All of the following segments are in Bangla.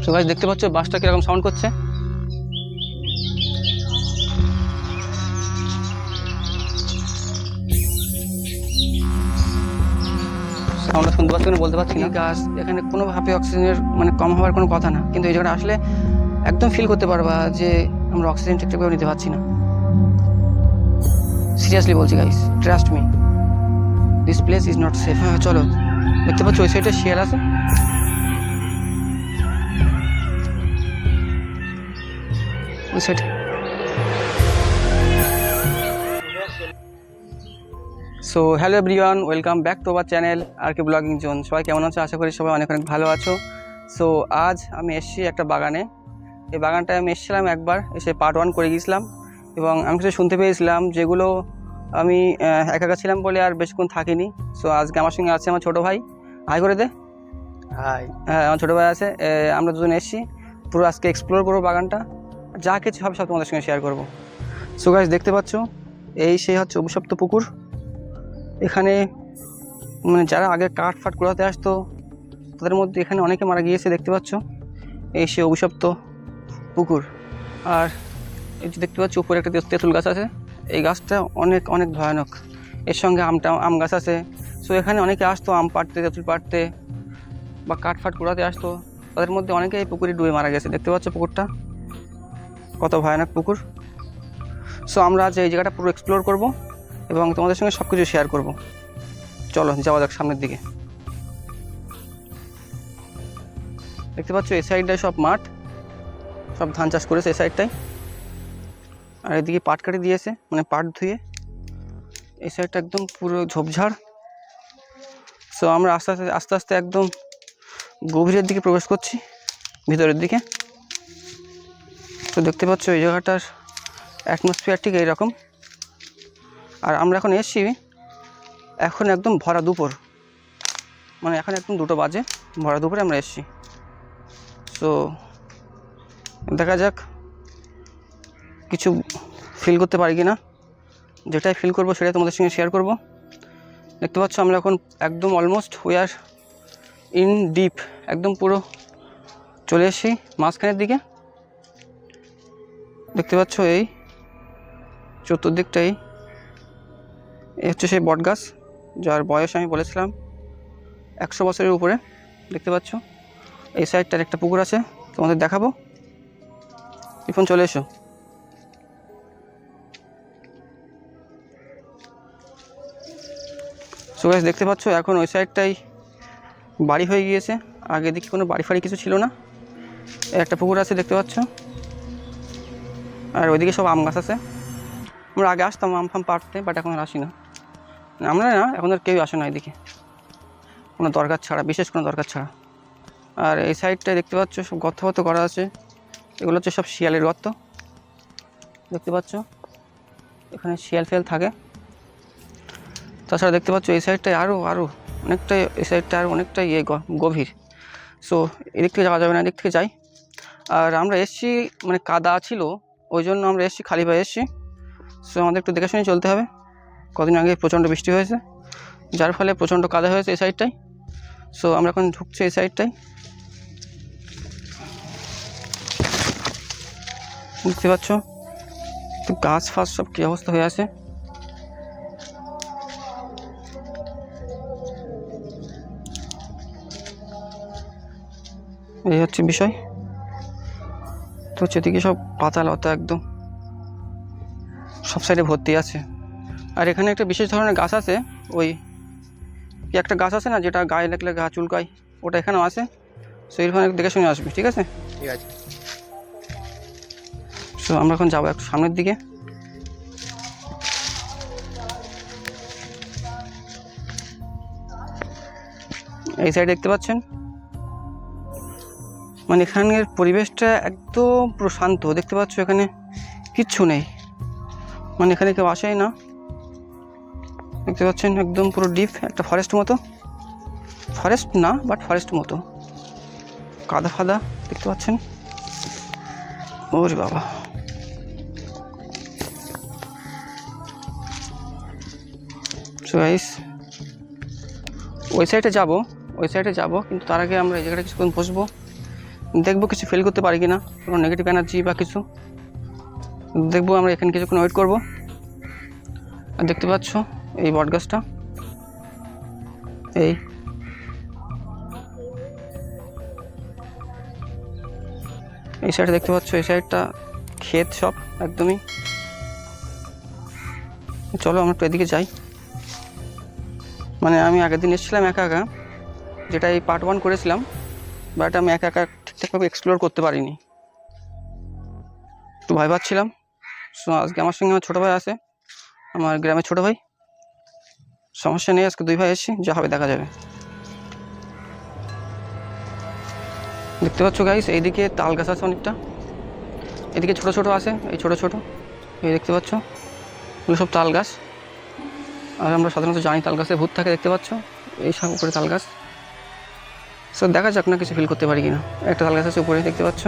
সো গাইস দেখতে পাচ্ছ বাসটা কিরকম সাউন্ড করছে। সাউন্ডটা শুনতে পাচ্ছি না বলতে পারছি না। গাছ এখানে কোনোভাবে অক্সিজেনের মানে কম হওয়ার কোনো কথা না, কিন্তু এই জায়গাটা আসলে একদম ফিল করতে পারবা যে আমরা অক্সিজেন ঠিকঠাকভাবে নিতে পারছি না। সিরিয়াসলি বলছি guys, trust me, this place is not safe. হ্যাঁ চলো, দেখতে পাচ্ছ ওই সাইডে শেয়ার আছে। ওই side so hello everyone, welcome back to our channel R K ব্লগিং জোন। সবাই কেমন আছো? আশা করি সবাই অনেক অনেক ভালো আছো। সো আজ আমি এসেছি একটা বাগানে। এই বাগানটায় আমি এসেছিলাম একবার, এসে পার্ট 1 করে গিয়েছিলাম এবং আমি কিছু শুনতে পেয়েছিলাম যেগুলো আমি একা একা ছিলাম বলে আর বেশিক্ষণ থাকিনি। সো আজকে আমার সঙ্গে আছে আমার ছোটো ভাই। হাই করে দে। হাই। হ্যাঁ, আমার ছোটো ভাই আছে। আমরা দুজন এসেছি, পুরো আজকে এক্সপ্লোর করবো বাগানটা, যা কিছু হবে সব তোমাদের সঙ্গে শেয়ার করবো। সো গাইস দেখতে পাচ্ছ এই সেই হচ্ছে অভিশপ্ত পুকুর। এখানে মানে যারা আগে কাঠ ফাট কুড়াতে আসতো তাদের মধ্যে এখানে অনেকে মারা গিয়েছে, দেখতে পাচ্ছ। এই সে অভিশপ্ত পুকুর। আর এই যে দেখতে পাচ্ছ উপরে একটা তেঁতুল গাছ আছে। এই গাছটা অনেক অনেক ভয়ানক। এর সঙ্গে আম গাছ আছে। সো এখানে অনেকে আসতো আম পাড়তে, তেঁতুল পাড়তে বা কাঠ ফাট কুড়াতে আসতো। তাদের মধ্যে অনেকে এই পুকুরে ডুবে মারা গেছে। দেখতে পাচ্ছ পুকুরটা কত ভয়ানক পুকুর। সো আমরা আজ এই জায়গাটা পুরো এক্সপ্লোর করব এবং তোমাদের সঙ্গে সব কিছু শেয়ার করব। চলো যাওয়া যাক সামনের দিকে। দেখতে পাচ্ছ এই সাইডটায় সব মাঠ, সব ধান চাষ করেছে এই সাইডটায়। আর এদিকে পাট কাটি দিয়েছে, মানে পাট ধুয়ে। এই সাইডটা একদম পুরো ঝোপঝাড়। সো আমরা আস্তে আস্তে আস্তে আস্তে একদম গভীরের দিকে প্রবেশ করছি, ভিতরের দিকে। তো দেখতে পাচ্ছ এই জায়গাটার অ্যাটমসফিয়ার ঠিক এইরকম। আর আমরা এখন এসেছি এখন একদম ভরা দুপুর, মানে এখন একদম 2টো বাজে, ভরা দুপুরে আমরা এসেছি। সো দেখা যাক কিছু ফিল করতে পারি কি না। যেটাই ফিল করবো সেটাই তোমাদের সঙ্গে শেয়ার করব। দেখতে পাচ্ছ আমরা এখন একদম almost we are in deep, একদম পুরো চলে এসেছি মাঝখানের দিকে। দেখতে পাচ্ছ এই চতুর্দিকটাই এই হচ্ছে সেই বট গাছ, যার বয়স আমি বলেছিলাম 100 বছরের উপরে। দেখতে পাচ্ছ এই সাইডটার একটা পুকুর আছে, তোমাদের দেখাবো। এখন চলে এসো। সো গাইস দেখতে পাচ্ছ এখন ওই সাইডটাই বাড়ি হয়ে গিয়েছে। আগে দেখি কোনো বাড়ি ফাড়ি কিছু ছিল না। একটা পুকুর আছে দেখতে পাচ্ছ, আর ওইদিকে সব আম গাছ আছে। আমরা আগে আসতাম আম ফাম পাড়তে, বাট এখন আর আসি না। আমরা না, এখন আর কেউ আসে না এদিকে, কোনো দরকার ছাড়া, বিশেষ কোনো দরকার ছাড়া। আর এই সাইডটায় দেখতে পাচ্ছ সব গর্ত ফর্ত করা আছে। এগুলো হচ্ছে সব শিয়ালের গর্ত। দেখতে পাচ্ছ এখানে শিয়াল ফিয়াল থাকে। তাছাড়া দেখতে পাচ্ছ এই সাইডটায় আরও অনেকটাই, এই সাইডটা আরও অনেকটাই গভীর। সো এদিক থেকে যাওয়া যাবে না, এদিক থেকে যাই। আর আমরা এসছি মানে কাদা ছিল, ওই জন্য আমরা এসছি, খালি পায়ে এসছি। সো আমাদের একটু দেখে শুনে চলতে হবে। কদিন আগে প্রচণ্ড বৃষ্টি হয়েছে, যার ফলে প্রচণ্ড কাদা হয়েছে এই সাইডটায়। সো আমরা এখন ঢুকছি এই সাইডটায়। দেখতে পাচ্ছ তো গাছ ফাছ সব কী অবস্থা হয়ে আছে। এই হচ্ছে বিষয়। তো সেদিকে সব পাতা লতা একদম সব সাইডে ভর্তি আছে। আর এখানে একটা বিশেষ ধরনের গাছ আছে, ওই কি একটা গাছ আছে না যেটা গায়ে লাগলে গা চুলকায়, ওটা এখানেও আছে। সো এইখানে দেখে শুনে আসবি, ঠিক আছে? ঠিক আছে। সো আমরা এখন যাবো একটু সামনের দিকে। এই সাইড দেখতে পাচ্ছেন, মানে এখানের পরিবেশটা একদম পুরো শান্ত। দেখতে পাচ্ছ এখানে কিচ্ছু নেই, মানে এখানে কেউ আসেই না। দেখতে পাচ্ছেন একদম পুরো ডিপ একটা ফরেস্ট মতো, ফরেস্ট না বাট ফরেস্ট মতো, কাদা ফাদা দেখতে পাচ্ছেন। ওরে বাবা, সো গাইস ওই সাইডে যাব, কিন্তু তার আগে আমরা এই জায়গাটা কিছুক্ষণ বসবো, দেখবো কিছু ফিল করতে পারি কিনা, কোনো নেগেটিভ এনার্জি বা কিছু দেখবো। আমরা এখানে কিছুক্ষণ ওয়েট করবো। আর দেখতে পাচ্ছ এই বট গাছটা, এই সাইডে দেখতে পাচ্ছ, এই সাইডটা ক্ষেত সব একদমই। চলো আমরা একটু এদিকে যাই। মানে আমি আগের দিন এসেছিলাম একা একা, যেটা এই পার্ট 1 করেছিলাম, বাট আমি একা একা ঠিকঠাকভাবে এক্সপ্লোর করতে পারিনি, একটু ভয় পাচ্ছিলাম। সো আজকে আমার সঙ্গে আমার ছোটো ভাই আছে, আমার গ্রামের ছোটো ভাই। সমস্যা নেই, আজকে 2 ভাই এসেছি, যা হবে দেখা যাবে। দেখতে পাচ্ছ গাইস, এইদিকে তাল গাছ আছে অনেকটা, এদিকে ছোটো ছোটো আছে, এই ছোটো ছোটো, এই দেখতে পাচ্ছ এগুলো সব তাল গাছ। আর আমরা সাধারণত জানি তাল গাছে ভূত থাকে, দেখতে পাচ্ছ এই সব উপরে তাল গাছ। সো দেখা যাক না কিছু ফিল করতে পারি কিনা। একটা তাল গাছ আছে উপরে, দেখতে পাচ্ছ।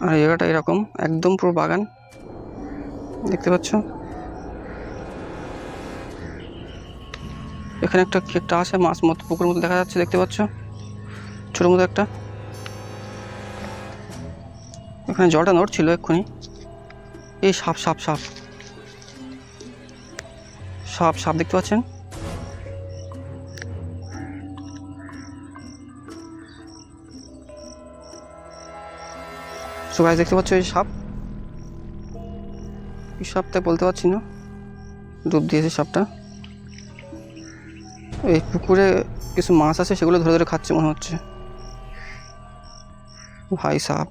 আর এই জায়গাটা এরকম একদম পুরো বাগান, দেখতে পাচ্ছ। এখানে একটা আছে মাছ মতো, পুকুর মতো দেখা যাচ্ছে, দেখতে পাচ্ছ, ছোটো মতো একটা। এখানে জলটা নড়ছিল এক্ষুনি। এই সাপ সাপ সাপ সাপ সাপ দেখতে পাচ্ছেন। সো গাইস দেখতে পাচ্ছ এই সাপ, এই সাপটা বলতে পারছি না, ডুব দিয়েছে সাপটা। এই পুকুরে কিছু মাছ আছে, সেগুলো ধরে ধরে খাচ্ছে মনে হচ্ছে। ভাই সাপ,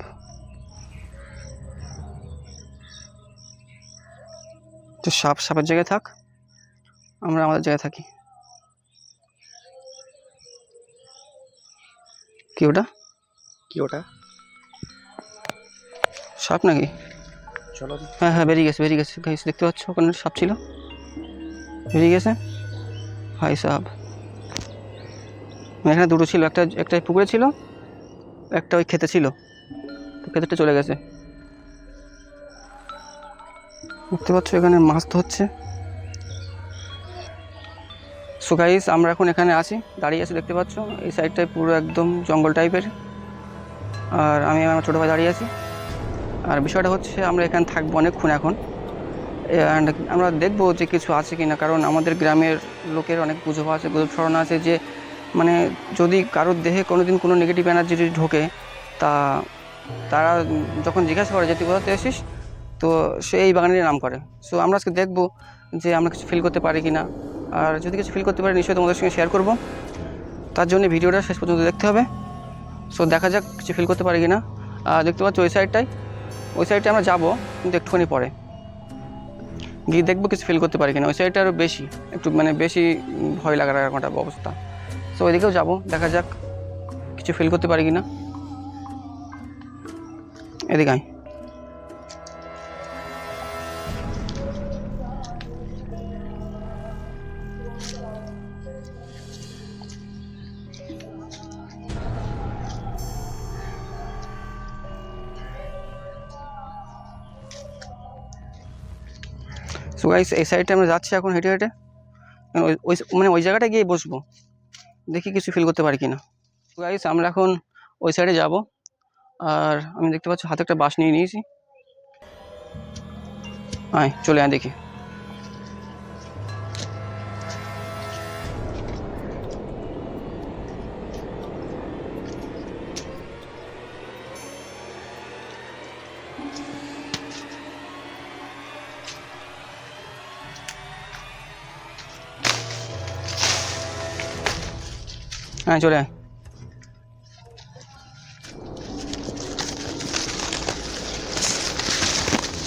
তো সাপ সাপের জায়গায় থাক, আমরা আমাদের জায়গায় থাকি। কি ওটা? কি ওটা? সাপ নাকি? চলো। হ্যাঁ হ্যাঁ, বেরিয়ে গেছে গাইস, দেখতে পাচ্ছ ওখানে সাপ ছিল, বেরিয়ে গেছে। ভাই সাপ, এখানে দুটো ছিল, একটা পুকুরে ছিল, একটা ওই খেতে ছিল, তো খেতেটা চলে গেছে। দেখতে পাচ্ছ এখানে মাছ ধরছে। সো গাইস আমরা এখন এখানে আছি, দাঁড়িয়ে আছি, দেখতে পাচ্ছ এই সাইডটায় পুরো একদম জঙ্গল টাইপের। আর আমি আমার ছোটো ভাই দাঁড়িয়ে আছি। আর বিষয়টা হচ্ছে আমরা এখানে থাকবো অনেকক্ষণ এখন, অ্যান্ড আমরা দেখবো যে কিছু আছে কি না। কারণ আমাদের গ্রামের লোকের অনেক গুজব ছড়ানো আছে যে মানে যদি কারোর দেহে কোনোদিন কোনো নেগেটিভ এনার্জি যদি ঢোকে, তারা যখন জিজ্ঞাসা করে যে তুই কোথাতে এসিস, তো সে এই বাগানেরই নাম করে। সো আমরা আজকে দেখবো যে আমরা কিছু ফিল করতে পারি কি না। আর যদি কিছু ফিল করতে পারি নিশ্চয়ই তোমাদের সঙ্গে শেয়ার করব। তার জন্য ভিডিওটা শেষ পর্যন্ত দেখতে হবে। সো দেখা যাক কিছু ফিল করতে পারি কি না। দেখতে পাচ্ছ ওই সাইডে আমরা যাবো, কিন্তু একটুখানি পরে গিয়ে দেখবো কিছু ফিল করতে পারি কিনা। ওই সাইডটা আরও একটু বেশি ভয় লাগার একটা অবস্থা। সো ওইদিকেও যাবো, দেখা যাক কিছু ফিল করতে পারি কিনা। এদিকে আয়। সো গাইস এই সাইডে আমরা যাচ্ছি এখন হেঁটে হেঁটে, ওই জায়গাটায় গিয়ে বসবো, দেখি কিছু ফিল করতে পারি কিনা। সো গাইস আমরা এখন ওই সাইডে যাব। আর আমি দেখতে পাচ্ছি হাতে একটা বাঁশ নিয়ে নিয়েছি। চলে আয় দেখি। চলে আয়।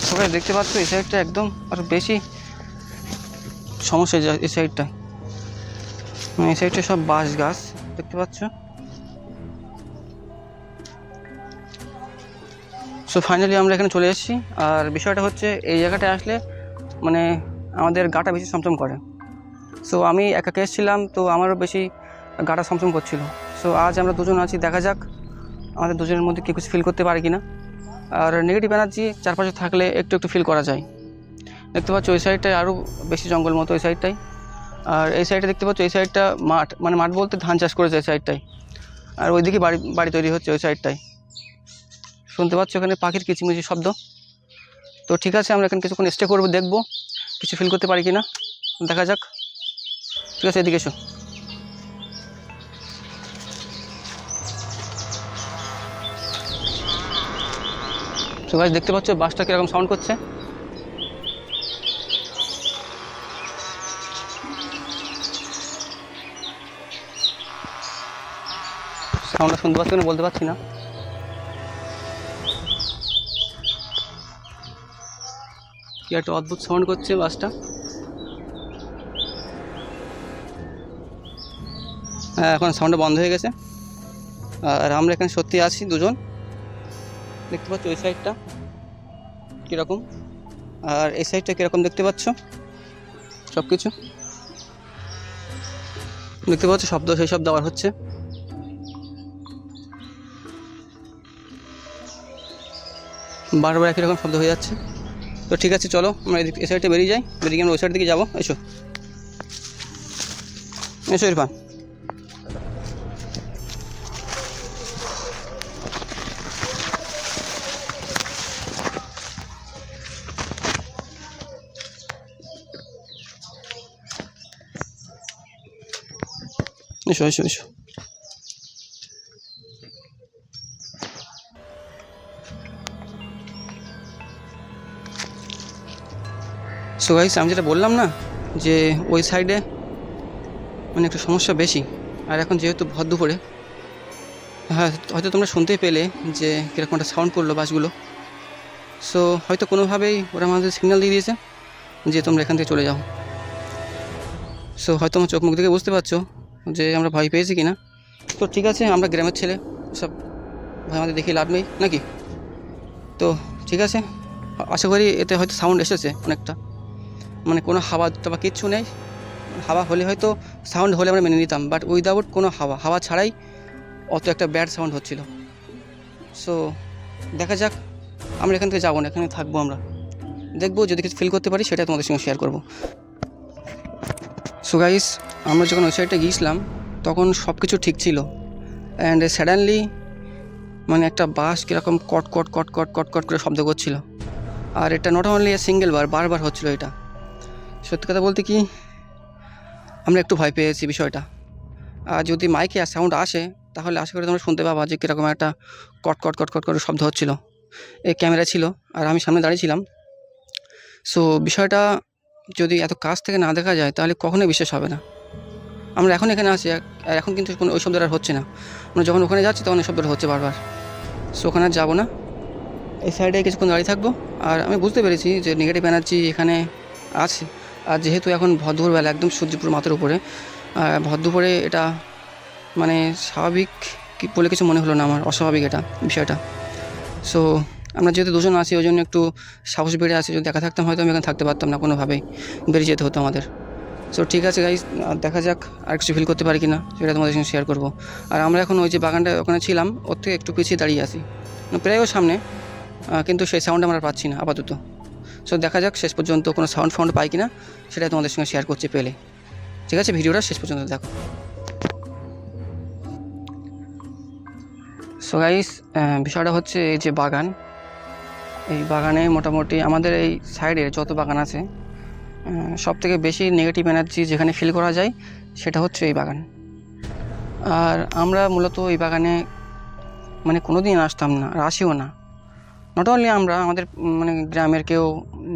সবাই দেখতে পাচ্ছ এই সাইডটা একদম আরো বেশি সমস্যা, এই সাইডটা এই সাইডটা সব বাঁশ গাছ, দেখতে পাচ্ছ। সো ফাইনালি আমরা এখানে চলে এসেছি। আর বিষয়টা হচ্ছে এই জায়গাটায় আসলে আমাদের গাটা বেশি ছমছম করে। সো আমি একা এসেছিলাম, তো আমারও বেশি গাটা ছমছম করছিল। সো আজ আমরা দুজন আছি, দেখা যাক আমাদের দুজনের মধ্যে কি কিছু ফিল করতে পারি কিনা। আর নেগেটিভ এনার্জি চারপাশে থাকলে একটু ফিল করা যায়। দেখতে পাচ্ছ ওই সাইডটায় আরও বেশি জঙ্গল মতো, ওই সাইডটাই। আর এই সাইডে দেখতে পাচ্ছ এই সাইডটা মাঠ, মাঠ বলতে ধান চাষ করেছে এই সাইডটাই। আর ওইদিকে বাড়ি বাড়ি তৈরি হচ্ছে ওই সাইডটায়। শুনতে পাচ্ছ এখানে পাখির কিচিমিচি শব্দ। তো ঠিক আছে, আমরা এখানে কিছুক্ষণ স্টে করবো, দেখবো কিছু ফিল করতে পারি কি না, দেখা যাক। ঠিক আছে, এদিকে এসো। তো গাইস দেখতে পাচ্ছ বাসটা কীরকম সাউন্ড করছে। সাউন্ডটা শুনতে পাচ্ছি না, বলতে পারছি না। কি একটা অদ্ভুত সাউন্ড করছে বাসটা। হ্যাঁ, এখন সাউন্ডটা বন্ধ হয়ে গেছে। আর আমরা এখানে সত্যি আছি দুজন। দেখতে পাচ্ছ ওই সাইডটা কীরকম, আর এই সাইডটা কীরকম দেখতে পাচ্ছ। সব কিছু দেখতে পাচ্ছ, শব্দ সেই শব্দ আবার হচ্ছে। বারবার একই রকম শব্দ হয়ে যাচ্ছে। তো ঠিক আছে, চলো আমরা এই সাইডে বেরিয়ে যাই, বেরিয়ে আমরা ওই সাইড দিকে যাবো। এসো এসো ইরফান। এসো এসো এসো। সো গাইস, আমি যেটা বললাম না যে ওই সাইডে মানে একটু সমস্যা বেশি। আর এখন যেহেতু ভর দুপুরে, হ্যাঁ হয়তো তোমরা শুনতেই পেলে যে কীরকম একটা সাউন্ড করলো বাসগুলো। সো হয়তো কোনোভাবেই ওরা আমাদের সিগন্যাল দিয়ে দিয়েছে যে তোমরা এখান থেকে চলে যাও। সো হয়তো আমার চোখ মুখ দেখে বুঝতে পারছো যে আমরা ভয় পেয়েছি কি না। তো ঠিক আছে, আমরা গ্রামের ছেলে, সব ভয় আমাদের দেখে লাভ নেই নাকি। তো ঠিক আছে, আশা করি এতে হয়তো সাউন্ড এসেছে অনেকটা, মানে কোনো হাওয়া বা কিচ্ছু নেই। হাওয়া হলে হয়তো সাউন্ড হলে আমরা মেনে নিতাম, বাট উইদাউট কোনো হাওয়া ছাড়াই অত একটা ব্যাড সাউন্ড হচ্ছিল। সো দেখা যাক, আমরা এখান থেকে যাবো না, এখানে থাকবো। আমরা দেখবো যদি কিছু ফিল করতে পারি সেটা তোমাদের সঙ্গে শেয়ার করবো। সো গাইস, আমরা যখন ওই সাইডটা গিয়েছিলাম তখন সব কিছু ঠিক ছিল, অ্যান্ড সাডেনলি মানে একটা বাস কীরকম কট কট কট কট কট কট করে শব্দ করছিল। আর এটা নট অনলি সিঙ্গেল বারবার হচ্ছিলো। এটা সত্যি কথা বলতে কি, আমরা একটু ভয় পেয়েছি বিষয়টা। আর যদি মাইকে সাউন্ড আসে তাহলে আশা করি তোমরা শুনতে পাবা যে কীরকম একটা কট কট কট কট করে শব্দ হচ্ছিলো। এই ক্যামেরা ছিল আর আমি সামনে দাঁড়িয়েছিলাম। সো বিষয়টা যদি এত কাছ থেকে না দেখা যায় তাহলে কখনোই বিশ্বাস হবে না। আমরা এখন এখানে আছি আর এখন কিন্তু কোনো ওই শব্দটা আর হচ্ছে না। আমরা যখন ওখানে যাচ্ছি তখন ওই শব্দটা হচ্ছে বারবার। সো ওখানে আর যাবো না, এই সাইডে কিছুক্ষণ দাঁড়িয়ে থাকবো। আর আমি বুঝতে পেরেছি যে নেগেটিভ এনার্জি এখানে আছে। আর যেহেতু এখন ভরদুপুরবেলা, একদম সূর্যপুর মাথার উপরে, ভরদুপুরে এটা মানে স্বাভাবিক বলে কিছু মনে হলো না আমার, অস্বাভাবিক এটা বিষয়টা। সো আমরা যেহেতু দুজন আছি ওই জন্য একটু সাহস বেড়ে আছে। যদি একা থাকতাম হয়তো আমি এখানে থাকতে পারতাম না, কোনোভাবেই বেরিয়ে যেতে হতো আমাদের। সো ঠিক আছে গাইস, দেখা যাক আর কিছু ফিল করতে পারি কি না সেটা তোমাদের সঙ্গে শেয়ার করবো। আর আমরা এখন ওই যে বাগানটা ওখানে ছিলাম ওর থেকে একটু পিছিয়ে দাঁড়িয়ে আছি, প্রায় ওর সামনে, কিন্তু সেই সাউন্ড আমরা পাচ্ছি না আপাতত। সো দেখা যাক শেষ পর্যন্ত কোনো সাউন্ড পাই কিনা সেটা তোমাদের সঙ্গে শেয়ার করছি পেলে। ঠিক আছে, ভিডিওটা শেষ পর্যন্ত দেখো। সো গাইস, বিষয়টা হচ্ছে এই যে বাগান, এই বাগানে মোটামুটি আমাদের এই সাইডের যত বাগান আছে সব থেকে বেশি নেগেটিভ এনার্জি যেখানে ফিল করা যায় সেটা হচ্ছে এই বাগান। আর আমরা মূলত এই বাগানে মানে কোনো দিন আসতাম না, আর আসিও না। নট অনলি আমরা, আমাদের মানে গ্রামের কেউ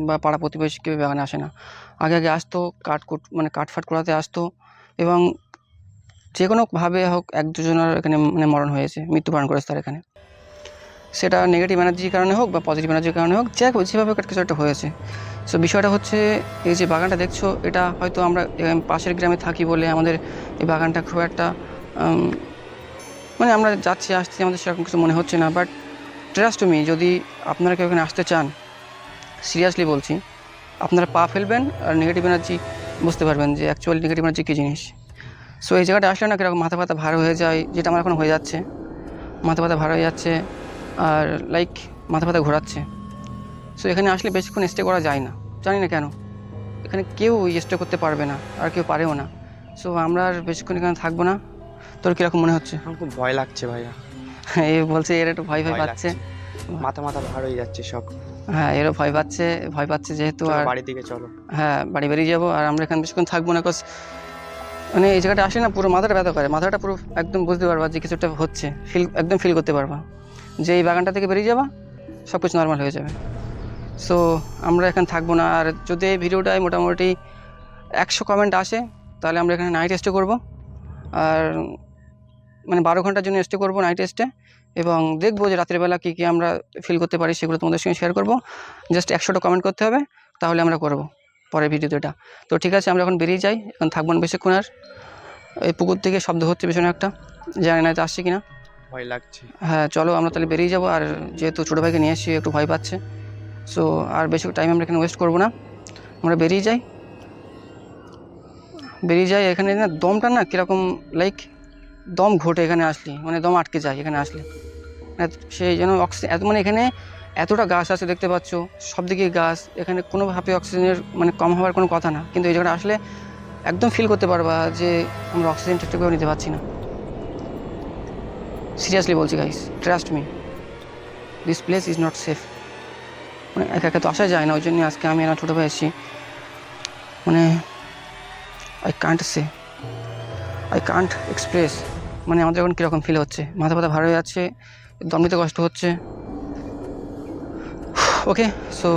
বা পাড়া প্রতিবেশী কেউ বাগানে আসে না। আগে আসতো, কাঠফাট করাতে আসতো, এবং যে কোনোভাবে হোক এক দুজনের এখানে মানে মরণ হয়েছে, মৃত্যুবরণ করেছে তার এখানে। সেটা নেগেটিভ এনার্জির কারণে হোক বা পজিটিভ এনার্জির কারণে হোক, যেভাবে কিছু একটা হয়েছে। সো বিষয়টা হচ্ছে এই যে বাগানটা দেখছো, এটা হয়তো আমরা পাশের গ্রামে থাকি বলে আমাদের এই বাগানটা খুব একটা মানে আমরা যাচ্ছি আসছি আমাদের সেরকম কিছু মনে হচ্ছে না। বাট ট্রাস্ট মি, যদি আপনারা কেউ এখানে আসতে চান, সিরিয়াসলি বলছি, আপনারা পা ফেলবেন আর নেগেটিভ এনার্জি বুঝতে পারবেন যে অ্যাকচুয়ালি নেগেটিভ এনার্জি কী জিনিস। সো এই জায়গাটা আসলে না কীরকম মাথা ব্যথা ভার হয়ে যায়, যেটা আমার এখন হয়ে যাচ্ছে। মাথা ব্যথা ভার হয়ে যাচ্ছে আর লাইক মাথা ব্যথা ঘোরাচ্ছে। সো এখানে আসলে বেশিক্ষণ স্টে করা যায় না, জানি না কেন। এখানে কেউ স্টে করতে পারবে না আর কেউ পারেও না। সো আমরা আর বেশিক্ষণ এখানে থাকবো না, তোর কীরকম মনে হচ্ছে? আমার খুব ভয় লাগছে ভাইয়া, এ বলছে এর একটু ভয় ভয় ভয় পাচ্ছে। মাথা ভার হয়ে যাচ্ছে সব। হ্যাঁ, এরও ভয় পাচ্ছে যেহেতু। চলো আর বাড়ির দিকে চলো। হ্যাঁ, বাড়ি বেরিয়ে যাবো। আর আমরা এখানে বেশিক্ষণ থাকবো না, মানে এই জায়গাটা আসলে না পুরো মাথাটা ব্যথা করে, মাথাটা পুরো একদম বুঝতে পারবা যে কিছু একটা হচ্ছে, একদম ফিল করতে পারবা যে এই বাগানটা থেকে বেরিয়ে যাবা সব কিছু নর্মাল হয়ে যাবে। সো আমরা এখানে থাকবো না। আর যদি এই ভিডিওটায় মোটামুটি 100 কমেন্ট আসে তাহলে আমরা এখানে নাইট স্টে করবো। আর মানে 12 ঘন্টার জন্য স্টে করবো নাইট স্টে, এবং দেখবো যে রাতের বেলা কী কী আমরা ফিল করতে পারি সেগুলো তোমাদের সঙ্গে শেয়ার করবো। জাস্ট 100টা কমেন্ট করতে হবে, তাহলে আমরা করবো পরের ভিডিওতে এটা। তো ঠিক আছে, আমরা এখন বেরিয়ে যাই, এখন থাকবো না বেশিক্ষণ। আর এই পুকুর থেকে শব্দ হচ্ছে পেছনে একটা, জানি না তো আসছে কিনা, ভয় লাগছে। হ্যাঁ চলো আমরা তাহলে বেরিয়ে যাবো। আর যেহেতু ছোটো ভাইকে নিয়ে এসেছি একটু ভয় পাচ্ছে, সো আর বেশি টাইম আমরা এখানে ওয়েস্ট করবো না, আমরা বেরিয়ে যাই। এখানে না দমটা না কীরকম লাইক দম ঘটে এখানে আসলে, মানে দম আটকে যায় এখানে আসলে। সেই জন্য অক্সিজেন মানে এখানে এতটা গাছ আছে দেখতে পাচ্ছ, সব দিকে গাছ, এখানে কোনোভাবে অক্সিজেনের মানে কম হওয়ার কোনো কথা না, কিন্তু এই জায়গাটা আসলে একদম ফিল করতে পারবা যে আমরা অক্সিজেন ঠিকঠাকভাবে নিতে পারছি না। সিরিয়াসলি বলছি guys, trust me, this place is not safe. মানে একা একা তো আসা যায় না, ওই জন্য আজকে আমি আমার ছোটো ভাই এসেছি। মানে আই কান্ট এক্সপ্রেস মানে আমাদের এখন কীরকম ফিল হচ্ছে, মাথা ভার হয়ে যাচ্ছে, দম নিতে কষ্ট হচ্ছে। ওকে, সো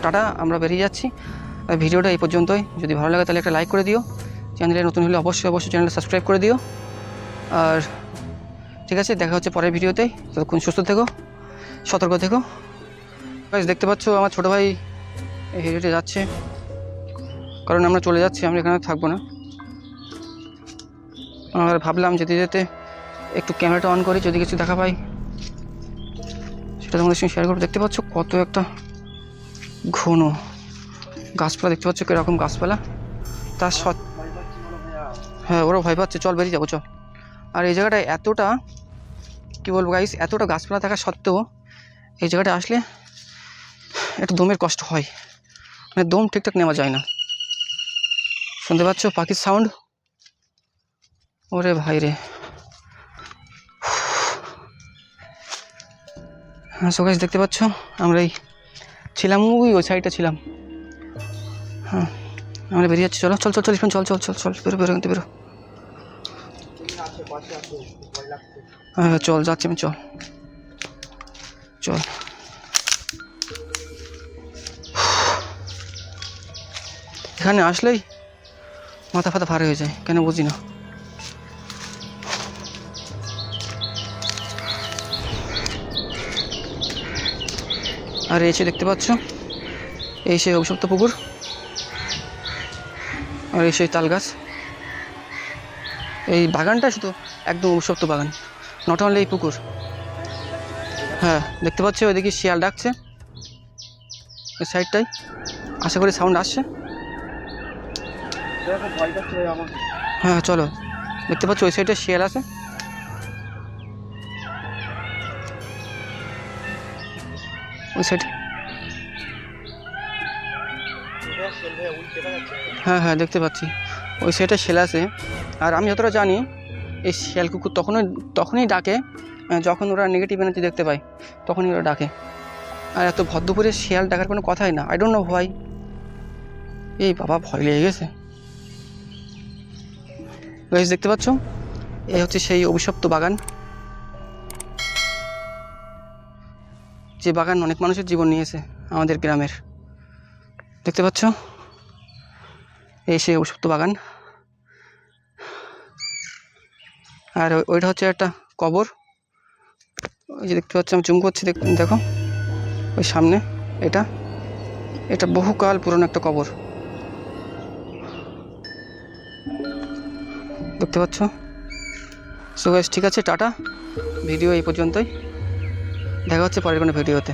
টাটা, আমরা বেরিয়ে যাচ্ছি। ভিডিওটা এই পর্যন্তই। যদি ভালো লাগে তাহলে একটা লাইক করে দিও, চ্যানেলে নতুন হলে অবশ্যই চ্যানেলটা সাবস্ক্রাইব করে দিও। আর ঠিক আছে, দেখা হচ্ছে পরের ভিডিওতেই। ততক্ষণ সুস্থ থেকো, সতর্ক থেকো। দেখতে পাচ্ছ আমার ছোটো ভাই এই হেঁটে যাচ্ছে, কারণ আমরা চলে যাচ্ছি, আমরা এখানে থাকবো না। আর ভাবলাম যেতে যেতে একটু ক্যামেরাটা অন করি, যদি কিছু দেখা পাই সেটা তোমাদের সঙ্গে শেয়ার করবো। দেখতে পাচ্ছ কত একটা ঘন গাছপালা, দেখতে পাচ্ছ কীরকম গাছপালা, তার হ্যাঁ ওরাও ভয় পাচ্ছে। চল বেরিয়ে যাবো, চল। আর এই জায়গাটায় এতটা কী বলবো গাইস, এতটা গাছপালা থাকা সত্ত্বেও এই জায়গাটা আসলে একটু দমের কষ্ট হয়, মানে দম ঠিকঠাক নেওয়া যায় না। শুনতে পাচ্ছ পাখির সাউন্ড? ওরে ভাই রে। হ্যাঁ সো গাইস দেখতে পাচ্ছ আমরা এই ছিলাম, ওই সাইডটা ছিলাম। হ্যাঁ আমরা বেরিয়ে যাচ্ছি, চলো চল চল চল চল চল চল চল বেরো কিন্তু বেরো। হ্যাঁ চল যাচ্ছি আমি, চল চল। এখানে আসলেই মাথা ফাতা ভার হয়ে যায়, কেন বুঝি না। আর এসে দেখতে পাচ্ছ এই সেই অভিশপ্ত পুকুর, আর এই সেই তাল গাছ। এই বাগানটা শুধু একদম অভিশপ্ত বাগান, নট অনলি এই পুকুর। হ্যাঁ দেখতে পাচ্ছ ওইদিকে শিয়াল ডাকছে এই সাইডটাই, আশা করি সাউন্ড আসছে। হ্যাঁ চলো, দেখতে পাচ্ছ ওই সাইডে শিয়াল আছে। ওই সাইড, হ্যাঁ হ্যাঁ দেখতে পাচ্ছি ওই সাইডে শিয়াল আছে। আর আমি যতটা জানি এই শিয়াল কুকুর তখনই ডাকে যখন ওরা নেগেটিভ এনার্জি দেখতে পায়, তখনই ওরা ডাকে। আর এত ভদ্রপুরে শিয়াল ডাকার কোনো কথাই না, আই ডোন্ট নো হোয়াই। এই বাবা ভয় লেগে গেছে। গাইস দেখতে পাচ্ছ এই হচ্ছে সেই অভিশপ্ত বাগান, যে বাগান অনেক মানুষের জীবন নিয়েছে আমাদের গ্রামের। দেখতে পাচ্ছ এই সেই অভিশপ্ত বাগান। আর ওইটা হচ্ছে একটা কবর, ওই যে দেখতে পাচ্ছ আমি জুম করছি, দেখো ওই সামনে, এটা বহুকাল পুরনো একটা কবর, দেখতে পাচ্ছ। সো গাইস ঠিক আছে, টাটা, ভিডিও এই পর্যন্তই, দেখা হচ্ছে পরের কোনো ভিডিওতে।